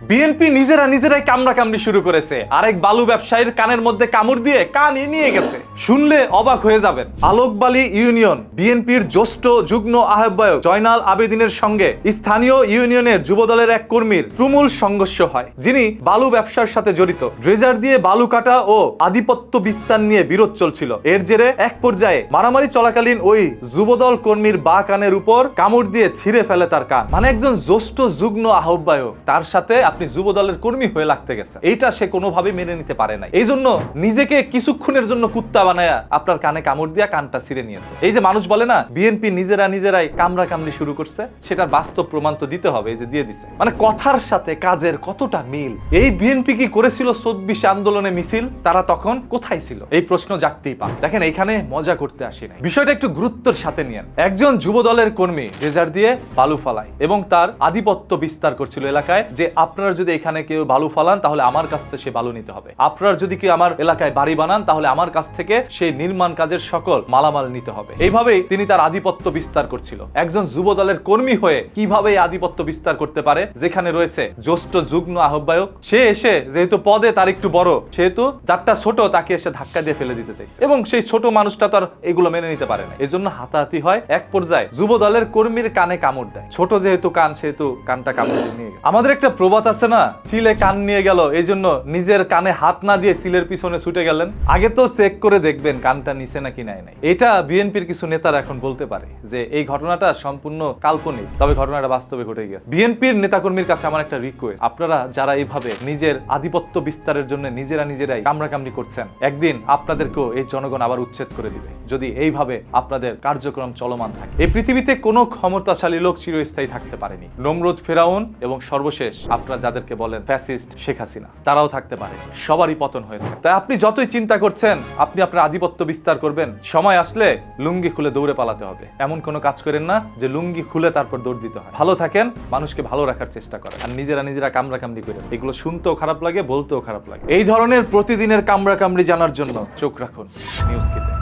BNP নিজেরাই কামড়াকামড়ি শুরু করেছে। আরেক বালু ব্যবসায়ীর কানের মধ্যে কামড় দিয়ে কান নিয়ে গেছে। শুনলে অবাক হয়ে যাবেন। আলোকবালি ইউনিয়ন বিএনপির জ্যেষ্ঠ যুগ্ম আহ্বায়ক জয়নাল আবেদিনের সঙ্গে স্থানীয় ইউনিয়নের যুবদলের এক কর্মীর তুমুল সংঘর্ষ হয়, যিনি বালু ব্যবসার সাথে জড়িত। ড্রেজার দিয়ে বালু কাটা ও আধিপত্য বিস্তার নিয়ে বিরোধ চলছিল। এর জেরে এক পর্যায়ে মারামারি চলাকালীন ওই যুবদল কর্মীর বা কানের উপর কামড় দিয়ে ছিঁড়ে ফেলে তার কান। মানে একজন জ্যেষ্ঠ যুগ্ম আহ্বায়ক, তার সাথে আপনি যুবদলের কর্মী হয়ে লাগতে গেছে, এইটা সে কোনোভাবে মেনে নিতে পারে নাই। এই জন্য নিজেকে কিছুক্ষণের জন্য কুত্তা বানায়া আপনার কানে কামড় দিয়া কানটা ছিঁড়ে নিয়েছে। এই যে মানুষ বলে না বিএনপি নিজেরাই কামড়াকামড়ি শুরু করছে, সেটার বাস্তব প্রমাণ তো দিতে হবে। এই যে দিয়ে দিছে, মানে কথার সাথে কাজের কতটা মিল। এই বিএনপি কি করেছিল 24 আন্দোলনে মিছিল? তারা তখন কোথায় ছিল? এই প্রশ্ন জাগতেই পারে। দেখেন, এইখানে মজা করতে আসি নাই, বিষয়টা একটু গুরুত্বের সাথে নিয়েন। একজন যুবদলের কর্মী ড্রেজার দিয়ে বালু ফালায় এবং তার আধিপত্য বিস্তার করছিল এলাকায়, যে আপনারা যদি এখানে কেউ বালু ফালান তাহলে আমার কাছ থেকে সে বালু নিতে হবে, আপনারা যদি কেউ আমার এলাকায় বাড়ি বানান তাহলে আমার কাছ থেকে সেই নির্মাণ কাজের সকল মালামাল নিতে হবে। এইভাবেই তিনি তার আধিপত্য বিস্তার করছিল। একজন যুবদলের কর্মী হয়ে কিভাবে এই আধিপত্য বিস্তার করতে পারে? যেখানে রয়েছে জ্যেষ্ঠ যুগ্ম আহ্বায়ক, সে এসে যেহেতু পদে তার একটু বড়, সেহেতু যারটা ছোট তাকে এসে ধাক্কা দিয়ে ফেলে দিতে চাইছে, এবং সেই ছোট মানুষটা তো আর এগুলো মেনে নিতে পারে না। এই জন্য হাতাহাতি হয়। এক পর্যায়ে যুবদলের কর্মীর কানে কামড় দেয়। ছোট যেহেতু কান, সেহেতু কানটা কামড় দিয়ে নিয়ে গেল। আমাদের একটা প্রবাদ আছে না, চিলে কান নিয়ে গেল, এই জন্য নিজের কানে হাত না দিয়ে চিলের পিছনে ছুটে গেলেন। আগে তো চেক করে দেখবেন কানটা নিচে নাকি নাই। এটা বিএনপির কিছু নেতারা এখন বলতে পারে যে এই ঘটনাটা সম্পূর্ণ কাল্পনিক, তবে ঘটনাটা বাস্তবে ঘটে গেছে। বিএনপির নেতাকর্মীর কাছে আমার একটা রিকোয়েস্ট, আপনারা যারা এইভাবে নিজের আধিপত্য বিস্তারের জন্য নিজেরাই কামড়াকামড়ি করছেন, একদিন আপনাদেরকেও এই জনগণ আবার উচ্ছেদ করে দিবে যদি এইভাবে আপনাদের কার্যক্রম চলমান থাকে। এই পৃথিবীতে কোনো ক্ষমতাশালী লোক চিরস্থায়ী থাকতে পারেনি। নমরুদ, ফেরাউন এবং সর্বশেষ আপনারা যাদেরকে বলেন ফ্যাসিস্ট শেখ হাসিনা, তারাও থাকতে পারে। সবারই পতন হয়েছে। তাই আপনি যতই চিন্তা করছেন আপনি আপনার আধিপত্য বিস্তার করবেন, সময় আসলে লুঙ্গি খুলে দৌড়ে পালাতে হবে। এমন কোনো কাজ করেন না যে লুঙ্গি খুলে তারপর দৌড় দিতে হয়। ভালো থাকেন, মানুষকে ভালো রাখার চেষ্টা করেন, আর নিজেরা কামড়াকামড়ি করেন। এগুলো শুনতেও খারাপ লাগে, বলতেও খারাপ লাগে। এই ধরনের প্রতিদিনের কামড়াকামড়ি জানার জন্য চোখ রাখুন নিউজ কিতে।